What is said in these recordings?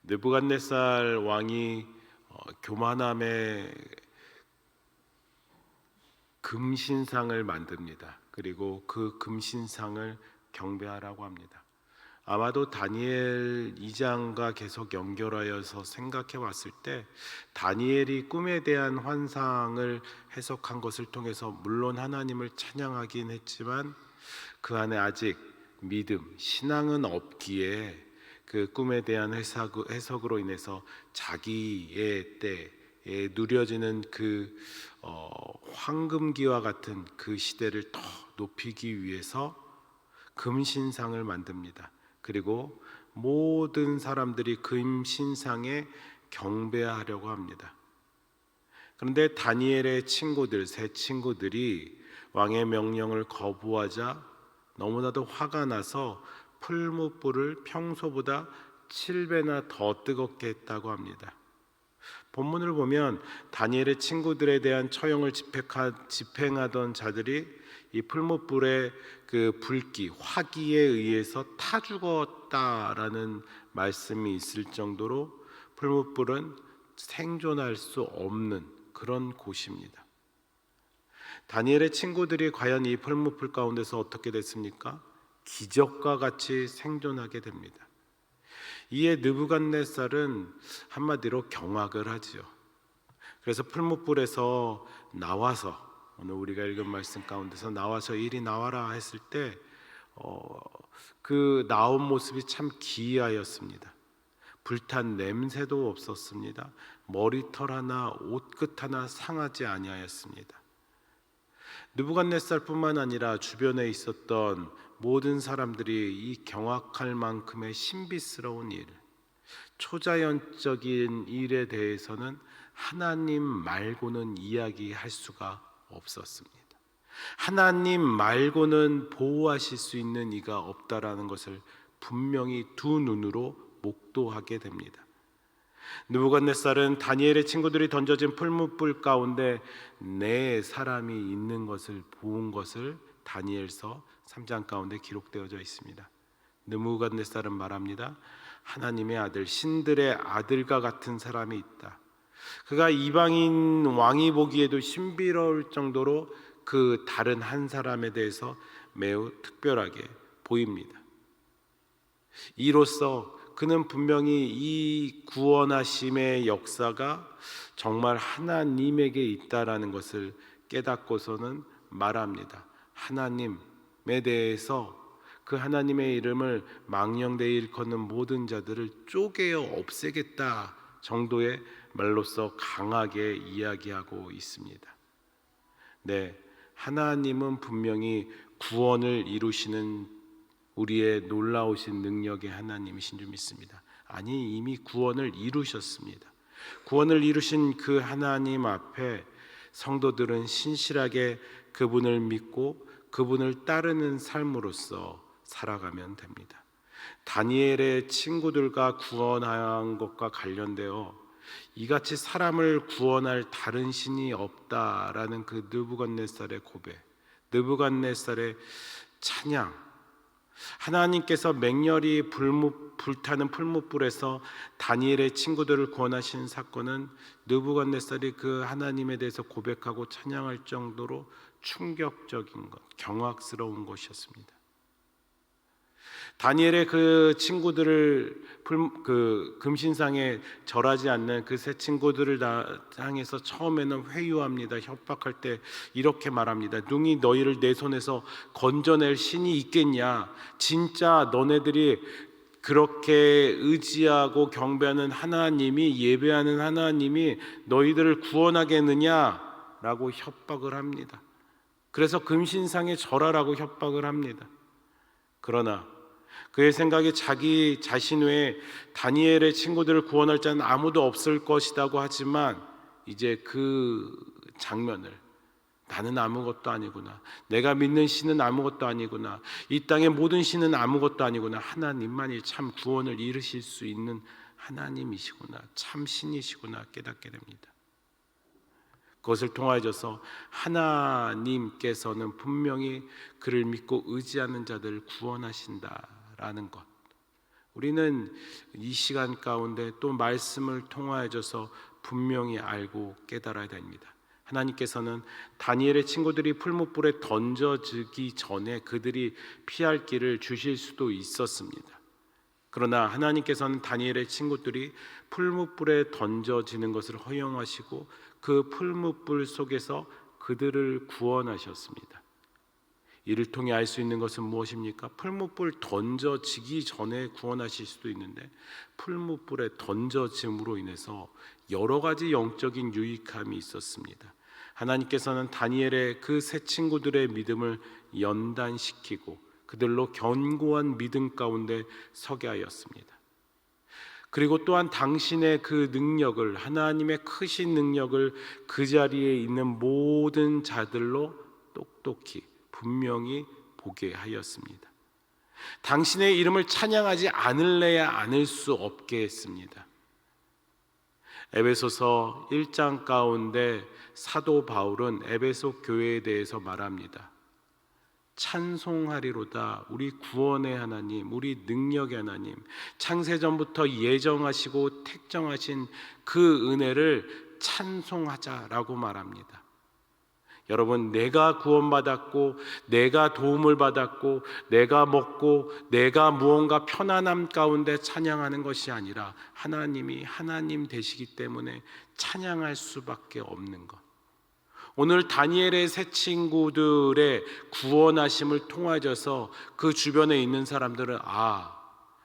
느부갓네살 왕이 교만함에 금신상을 만듭니다. 그리고 그 금신상을 경배하라고 합니다. 아마도 다니엘 2장과 계속 연결하여서 생각해 봤을 때 다니엘이 꿈에 대한 환상을 해석한 것을 통해서 물론 하나님을 찬양하긴 했지만 그 안에 아직 믿음, 신앙은 없기에 그 꿈에 대한 해석으로 인해서 자기의 때에 누려지는 그 황금기와 같은 그 시대를 더 높이기 위해서 금신상을 만듭니다. 그리고 모든 사람들이 금신상에 경배하려고 합니다. 그런데 다니엘의 친구들, 세 친구들이 왕의 명령을 거부하자 너무나도 화가 나서 풀무불을 평소보다 7배나 더 뜨겁게 했다고 합니다. 본문을 보면 다니엘의 친구들에 대한 처형을 집행하던 자들이 이 풀무불의 그 불기, 화기에 의해서 타 죽었다라는 말씀이 있을 정도로 풀무불은 생존할 수 없는 그런 곳입니다. 다니엘의 친구들이 과연 이 풀무불 가운데서 어떻게 됐습니까? 기적과 같이 생존하게 됩니다. 이에 느부갓네살은 한마디로 경악을 하지요. 그래서 풀무불에서 나와서 오늘 우리가 읽은 말씀 가운데서 나와서 이리 나와라 했을 때 그 나온 모습이 참 기이하였습니다. 불탄 냄새도 없었습니다. 머리털 하나 옷끝 하나 상하지 아니하였습니다. 느부갓네살뿐만 아니라 주변에 있었던 모든 사람들이 이 경악할 만큼의 신비스러운 일, 초자연적인 일에 대해서는 하나님 말고는 이야기할 수가 없었습니다. 하나님 말고는 보호하실 수 있는 이가 없다라는 것을 분명히 두 눈으로 목도하게 됩니다. 느부갓네살은 다니엘의 친구들이 던져진 풀무불 가운데 네 사람이 있는 것을 본 것을 다니엘서 3장 가운데 기록되어져 있습니다. 느부갓네살은 말합니다. 하나님의 아들, 신들의 아들과 같은 사람이 있다. 그가 이방인 왕이 보기에도 신비로울 정도로 그 다른 한 사람에 대해서 매우 특별하게 보입니다. 이로써 그는 분명히 이 구원하심의 역사가 정말 하나님에게 있다라는 것을 깨닫고서는 말합니다. 하나님에 대해서 그 하나님의 이름을 망령되이 일컫는 모든 자들을 쪼개어 없애겠다 정도의 말로써 강하게 이야기하고 있습니다. 네, 하나님은 분명히 구원을 이루시는 우리의 놀라우신 능력의 하나님이신 줄 믿습니다. 아니, 이미 구원을 이루셨습니다. 구원을 이루신 그 하나님 앞에 성도들은 신실하게 그분을 믿고 그분을 따르는 삶으로서 살아가면 됩니다. 다니엘의 친구들과 구원한 것과 관련되어 이같이 사람을 구원할 다른 신이 없다라는 그 느부갓네살의 고백, 느부갓네살의 찬양, 하나님께서 맹렬히 불타는 풀무불에서 다니엘의 친구들을 구원하신 사건은 느부갓네살이 그 하나님에 대해서 고백하고 찬양할 정도로 충격적인 것, 경악스러운 것이었습니다. 다니엘의 그 친구들을 그 금신상에 절하지 않는 그 세 친구들을 향해서 처음에는 회유합니다. 협박할 때 이렇게 말합니다. 능히 너희를 내 손에서 건져낼 신이 있겠냐? 진짜 너네들이 그렇게 의지하고 경배하는 하나님이, 예배하는 하나님이 너희들을 구원하겠느냐? 라고 협박을 합니다. 그래서 금신상에 절하라고 협박을 합니다. 그러나 그의 생각에 자기 자신 외에 다니엘의 친구들을 구원할 자는 아무도 없을 것이라고 하지만 이제 그 장면을, 나는 아무것도 아니구나, 내가 믿는 신은 아무것도 아니구나, 이 땅의 모든 신은 아무것도 아니구나, 하나님만이 참 구원을 이루실 수 있는 하나님이시구나, 참 신이시구나 깨닫게 됩니다. 그것을 통하여서 하나님께서는 분명히 그를 믿고 의지하는 자들을 구원하신다라는 것, 우리는 이 시간 가운데 또 말씀을 통하여져서 분명히 알고 깨달아야 됩니다. 하나님께서는 다니엘의 친구들이 풀무불에 던져지기 전에 그들이 피할 길을 주실 수도 있었습니다. 그러나 하나님께서는 다니엘의 친구들이 풀무불에 던져지는 것을 허용하시고 그 풀무불 속에서 그들을 구원하셨습니다. 이를 통해 알 수 있는 것은 무엇입니까? 풀무불 던져지기 전에 구원하실 수도 있는데 풀무불에 던져짐으로 인해서 여러 가지 영적인 유익함이 있었습니다. 하나님께서는 다니엘의 그 세 친구들의 믿음을 연단시키고 그들로 견고한 믿음 가운데 서게 하였습니다. 그리고 또한 당신의 그 능력을, 하나님의 크신 능력을 그 자리에 있는 모든 자들로 똑똑히 분명히 보게 하였습니다. 당신의 이름을 찬양하지 않을래야 않을 수 없게 했습니다. 에베소서 1장 가운데 사도 바울은 에베소 교회에 대해서 말합니다. 찬송하리로다 우리 구원의 하나님, 우리 능력의 하나님, 창세전부터 예정하시고 택정하신 그 은혜를 찬송하자라고 말합니다. 여러분, 내가 구원받았고 내가 도움을 받았고 내가 먹고 내가 무언가 편안함 가운데 찬양하는 것이 아니라 하나님이 하나님 되시기 때문에 찬양할 수밖에 없는 것. 오늘 다니엘의 세 친구들의 구원하심을 통하여서 그 주변에 있는 사람들은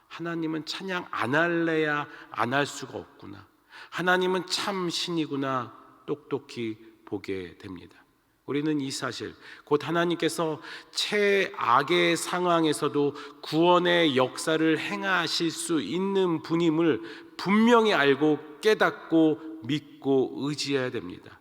하나님은 찬양 안 할래야 안 할 수가 없구나, 하나님은 참 신이구나 똑똑히 보게 됩니다. 우리는 이 사실, 곧 하나님께서 최악의 상황에서도 구원의 역사를 행하실 수 있는 분임을 분명히 알고 깨닫고 믿고 의지해야 됩니다.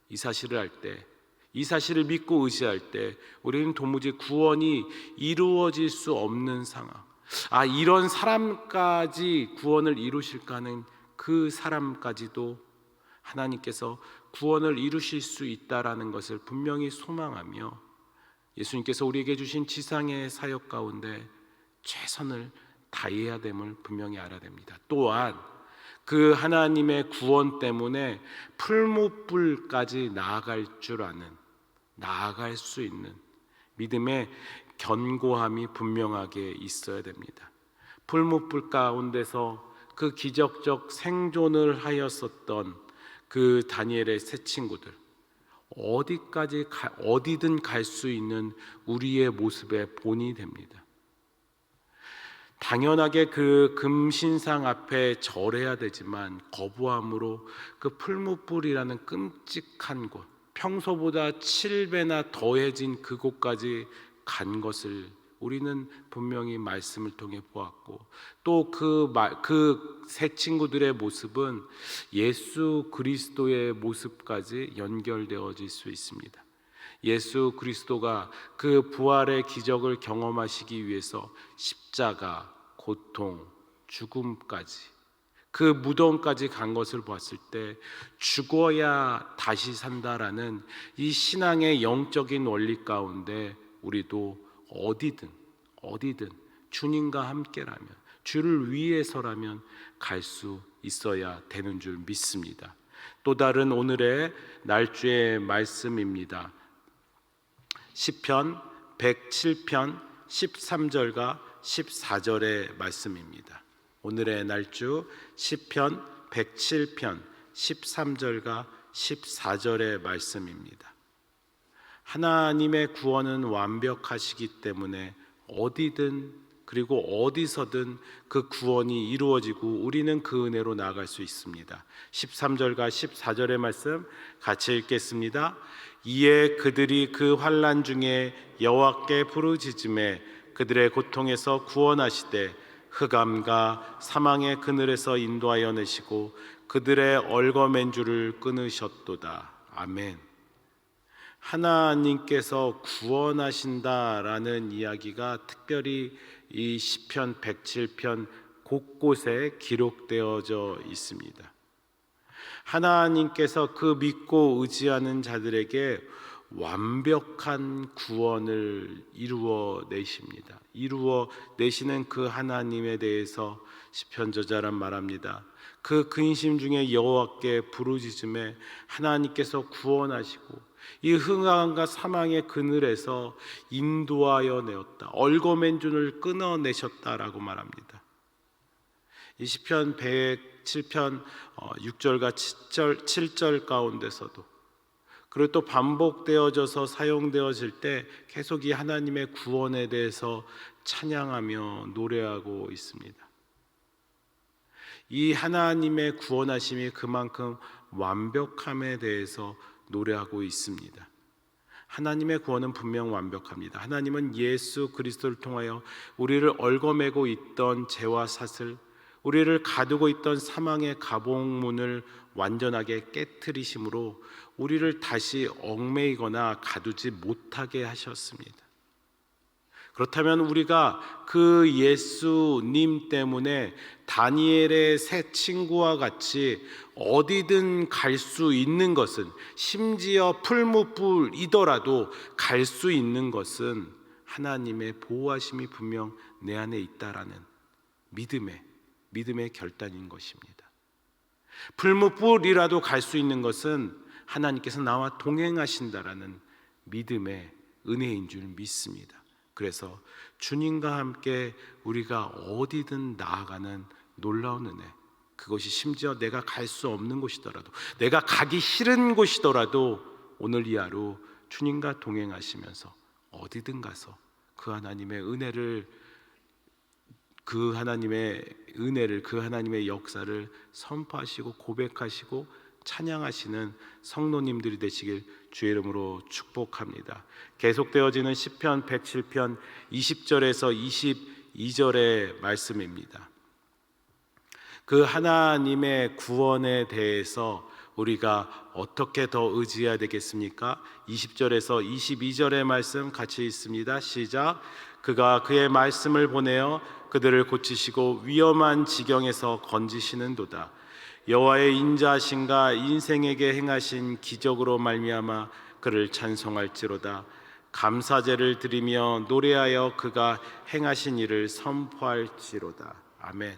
이 사실을 알 때, 이 사실을 믿고 의지할 때 우리는 도무지 구원이 이루어질 수 없는 상황, 이런 사람까지 구원을 이루실까 하는 그 사람까지도 하나님께서 구원을 이루실 수 있다라는 것을 분명히 소망하며 예수님께서 우리에게 주신 지상의 사역 가운데 최선을 다해야 됨을 분명히 알아야 됩니다. 또한 그 하나님의 구원 때문에 풀무불까지 나아갈 줄 아는, 나아갈 수 있는 믿음의 견고함이 분명하게 있어야 됩니다. 풀무불 가운데서 그 기적적 생존을 하였었던 그 다니엘의 세 친구들, 어디든 갈 수 있는 우리의 모습의 본이 됩니다. 당연하게 그 금신상 앞에 절해야 되지만 거부함으로 그 풀무불이라는 끔찍한 곳, 평소보다 7배나 더해진 그곳까지 간 것을 우리는 분명히 말씀을 통해 보았고, 또 그 세 친구들의 모습은 예수 그리스도의 모습까지 연결되어질 수 있습니다. 예수 그리스도가 그 부활의 기적을 경험하시기 위해서 십자가, 고통, 죽음까지, 그 무덤까지 간 것을 봤을 때 죽어야 다시 산다라는 이 신앙의 영적인 원리 가운데 우리도 어디든 주님과 함께라면, 주를 위해서라면 갈 수 있어야 되는 줄 믿습니다. 또 다른 오늘의 날주의 말씀입니다. 시편 107편 13절과 14절의 말씀입니다. 오늘의 날주 시편 107편 13절과 14절의 말씀입니다. 하나님의 구원은 완벽하시기 때문에 어디든 그리고 어디서든 그 구원이 이루어지고 우리는 그 은혜로 나아갈 수 있습니다. 13절과 14절의 말씀 같이 읽겠습니다. 이에 그들이 그 환난 중에 여호와께 부르짖음에 그들의 고통에서 구원하시되 흑암과 사망의 그늘에서 인도하여 내시고 그들의 얽어맨 줄을 끊으셨도다. 아멘. 하나님께서 구원하신다라는 이야기가 특별히 이 시편 107편 곳곳에 기록되어져 있습니다. 하나님께서 그 믿고 의지하는 자들에게 완벽한 구원을 이루어 내십니다. 이루어 내시는 그 하나님에 대해서 시편 저자란 말합니다. 그 근심 중에 여호와께 부르짖음에 하나님께서 구원하시고 이 흥함과 사망의 그늘에서 인도하여 내었다. 얽어맨 줄을 끊어내셨다라고 말합니다. 이 시편 107편 6절과 7절 가운데서도, 그리고 또 반복되어져서 사용되어질 때 계속 이 하나님의 구원에 대해서 찬양하며 노래하고 있습니다. 이 하나님의 구원하심이 그만큼 완벽함에 대해서 노래하고 있습니다. 하나님의 구원은 분명 완벽합니다. 하나님은 예수 그리스도를 통하여 우리를 얽어매고 있던 죄와 사슬, 우리를 가두고 있던 사망의 가봉문을 완전하게 깨트리심으로 우리를 다시 얽매이거나 가두지 못하게 하셨습니다. 그렇다면 우리가 그 예수님 때문에 다니엘의 새 친구와 같이 어디든 갈 수 있는 것은, 심지어 풀무불이더라도 갈 수 있는 것은 하나님의 보호하심이 분명 내 안에 있다라는 믿음의 결단인 것입니다. 풀무불이라도 갈 수 있는 것은 하나님께서 나와 동행하신다라는 믿음의 은혜인 줄 믿습니다. 그래서 주님과 함께 우리가 어디든 나아가는 놀라운 은혜, 그것이 심지어 내가 갈 수 없는 곳이더라도, 내가 가기 싫은 곳이더라도 오늘 이 하루 주님과 동행하시면서 어디든 가서 그 하나님의 은혜를, 그 하나님의 역사를 선포하시고 고백하시고 찬양하시는 성도님들이 되시길 주의 이름으로 축복합니다. 계속되어지는 시편 107편 20절에서 22절의 말씀입니다. 그 하나님의 구원에 대해서 우리가 어떻게 더 의지해야 되겠습니까? 20절에서 22절의 말씀 같이 있습니다. 시작. 그가 그의 말씀을 보내어 그들을 고치시고 위험한 지경에서 건지시는도다. 여호와의 인자하심과 인생에게 행하신 기적으로 말미암아 그를 찬송할지로다. 감사제를 드리며 노래하여 그가 행하신 일을 선포할지로다. 아멘.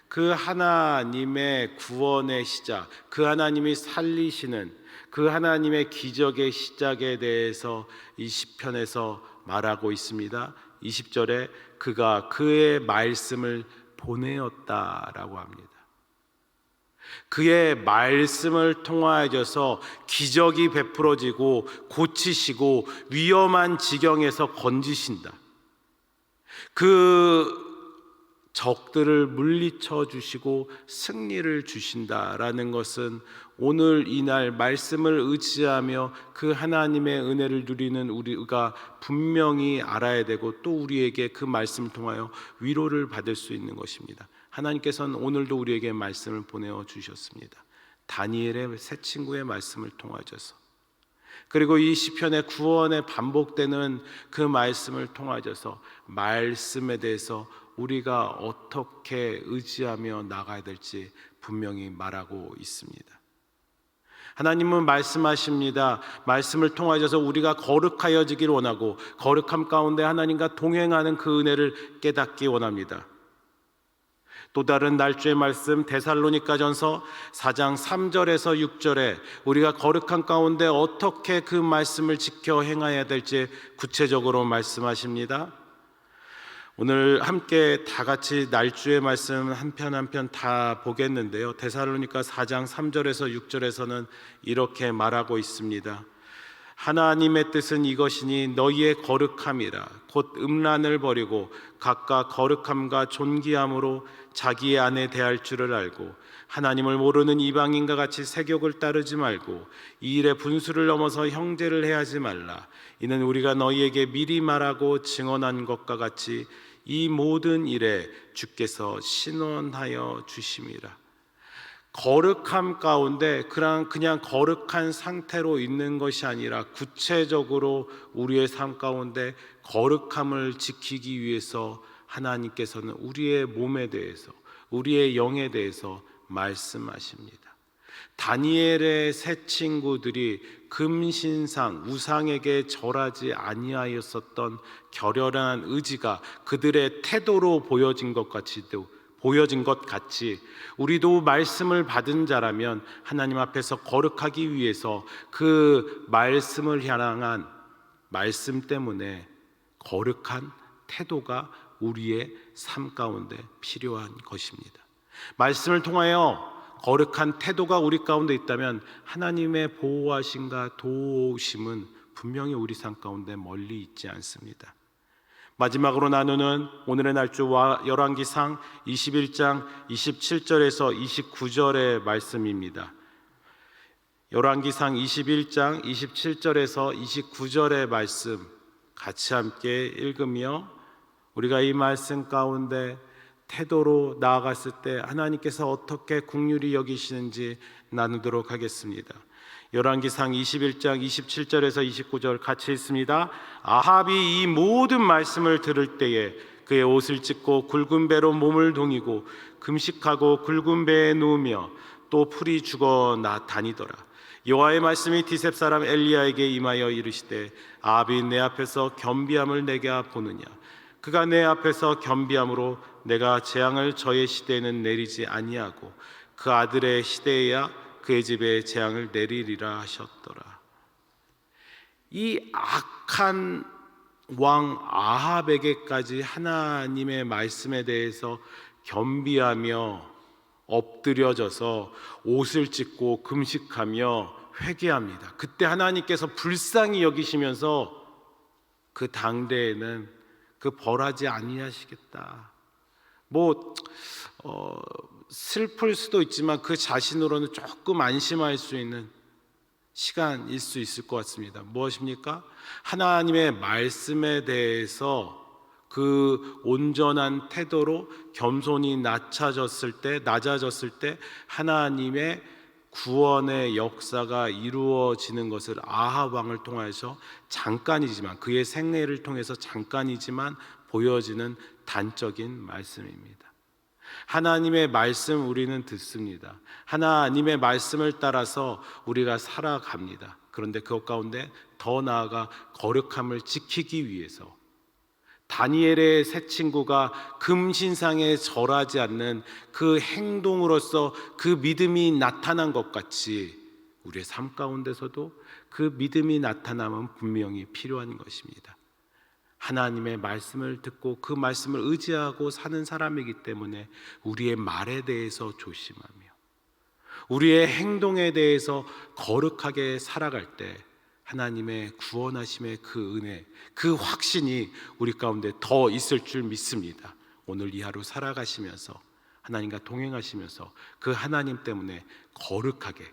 그 하나님의 구원의 시작, 그 하나님이 살리시는 그 하나님의 기적의 시작에 대해서 이 시편에서 말하고 있습니다. 20절에 그가 그의 말씀을 보내었다라고 합니다. 그의 말씀을 통하여서 기적이 베풀어지고 고치시고 위험한 지경에서 건지신다. 그 적들을 물리쳐 주시고 승리를 주신다라는 것은 오늘 이날 말씀을 의지하며 그 하나님의 은혜를 누리는 우리가 분명히 알아야 되고, 또 우리에게 그 말씀을 통하여 위로를 받을 수 있는 것입니다. 하나님께서는 오늘도 우리에게 말씀을 보내어 주셨습니다. 다니엘의 새 친구의 말씀을 통하여서, 그리고 이 시편의 구원에 반복되는 그 말씀을 통하여서 말씀에 대해서 우리가 어떻게 의지하며 나가야 될지 분명히 말하고 있습니다. 하나님은 말씀하십니다. 말씀을 통하여서 우리가 거룩하여지길 원하고, 거룩함 가운데 하나님과 동행하는 그 은혜를 깨닫기 원합니다. 또 다른 날주의 말씀 데살로니가전서 4장 3절에서 6절에 우리가 거룩한 가운데 어떻게 그 말씀을 지켜 행해야 될지 구체적으로 말씀하십니다. 오늘 함께 다 같이 날주의 말씀 한 편 한 편 다 보겠는데요. 데살로니가 4장 3절에서 6절에서는 이렇게 말하고 있습니다. 하나님의 뜻은 이것이니 너희의 거룩함이라. 곧 음란을 버리고 각각 거룩함과 존귀함으로 자기의 아내 대할 줄을 알고, 하나님을 모르는 이방인과 같이 세욕을 따르지 말고 이 일에 분수를 넘어서 형제를 해하지 말라. 이는 우리가 너희에게 미리 말하고 증언한 것과 같이 이 모든 일에 주께서 신원하여 주심이라. 거룩함 가운데 그냥 거룩한 상태로 있는 것이 아니라 구체적으로 우리의 삶 가운데 거룩함을 지키기 위해서 하나님께서는 우리의 몸에 대해서, 우리의 영에 대해서 말씀하십니다. 다니엘의 세 친구들이 금신상 우상에게 절하지 아니하였었던 결연한 의지가 그들의 태도로 보여진 것 같이 우리도 말씀을 받은 자라면 하나님 앞에서 거룩하기 위해서 그 말씀을 향한 말씀 때문에 거룩한 태도가 우리의 삶 가운데 필요한 것입니다. 말씀을 통하여 거룩한 태도가 우리 가운데 있다면 하나님의 보호하심과 도우심은 분명히 우리 삶 가운데 멀리 있지 않습니다. 마지막으로 나누는 오늘의 날조 열왕기상 21장 27절에서 29절의 말씀입니다. 열왕기상 21장 27절에서 29절의 말씀 같이 함께 읽으며 우리가 이 말씀 가운데 태도로 나아갔을 때 하나님께서 어떻게 긍휼히 여기시는지 나누도록 하겠습니다. 열왕기상 21장 27절에서 29절 같이 읽습니다. 아합이 이 모든 말씀을 들을 때에 그의 옷을 찢고 굵은 배로 몸을 동이고 금식하고 굵은 배에 누우며 또 풀이 죽어 다니더라. 여호와의 말씀이 디셉 사람 엘리야에게 임하여 이르시되 아합이 내 앞에서 겸비함을 내게 보느냐. 그가 내 앞에서 겸비함으로 내가 재앙을 저의 시대에는 내리지 아니하고 그 아들의 시대에야 그의 집에 재앙을 내리리라 하셨더라. 이 악한 왕 아합에게까지 하나님의 말씀에 대해서 겸비하며 엎드려져서 옷을 찢고 금식하며 회개합니다. 그때 하나님께서 불쌍히 여기시면서 그 당대에는 그 벌하지 아니하시겠다. 슬플 수도 있지만 그 자신으로는 조금 안심할 수 있는 시간일 수 있을 것 같습니다. 무엇입니까? 하나님의 말씀에 대해서 그 온전한 태도로 겸손히 낮아졌을 때 하나님의 구원의 역사가 이루어지는 것을 아합 왕을 통해서 잠깐이지만 그의 생애를 통해서 잠깐이지만 보여지는 단적인 말씀입니다. 하나님의 말씀 우리는 듣습니다. 하나님의 말씀을 따라서 우리가 살아갑니다. 그런데 그것 가운데 더 나아가 거룩함을 지키기 위해서 다니엘의 세 친구가 금신상에 절하지 않는 그 행동으로서 그 믿음이 나타난 것 같이 우리의 삶 가운데서도 그 믿음이 나타남은 분명히 필요한 것입니다. 하나님의 말씀을 듣고 그 말씀을 의지하고 사는 사람이기 때문에 우리의 말에 대해서 조심하며 우리의 행동에 대해서 거룩하게 살아갈 때 하나님의 구원하심의 그 은혜, 그 확신이 우리 가운데 더 있을 줄 믿습니다. 오늘 이 하루 살아가시면서 하나님과 동행하시면서 그 하나님 때문에 거룩하게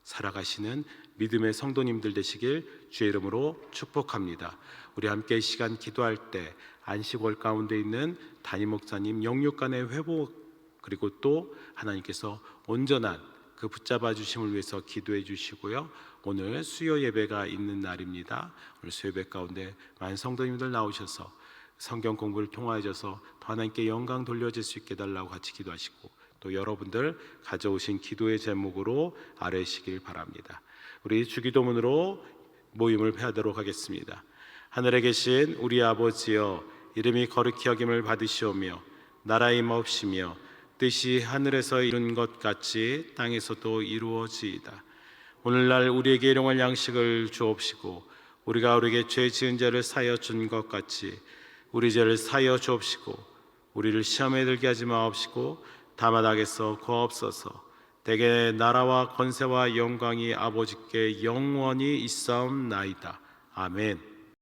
살아가시는 믿음의 성도님들 되시길 주의 이름으로 축복합니다. 우리 함께 이 시간 기도할 때 안식월 가운데 있는 담임 목사님 영육간의 회복, 그리고 또 하나님께서 온전한 그 붙잡아 주심을 위해서 기도해 주시고요. 오늘 수요 예배가 있는 날입니다. 오늘 수요 예배 가운데 많은 성도님들 나오셔서 성경 공부를 통하여서 더 하나님께 영광 돌려질 수 있게 해달라고 같이 기도하시고 또 여러분들 가져오신 기도의 제목으로 아뢰시길 바랍니다. 우리 주기도문으로 모임을 하도록 하겠습니다. 하늘에 계신 우리 아버지여, 이름이 거룩히 여김을 받으시오며 나라의 임하옵시며 뜻이 하늘에서 이룬 것 같이 땅에서도 이루어지이다. 오늘날 우리에게 일용할 양식을 주옵시고 우리가 우리에게 죄 지은 자를 사하여 준 것 같이 우리 죄를 사하여 주옵시고 우리를 시험에 들게 하지 마옵시고 다만 악에서 구하옵소서. 대개 나라와 권세와 영광이 아버지께 영원히 있사옵나이다. 아멘.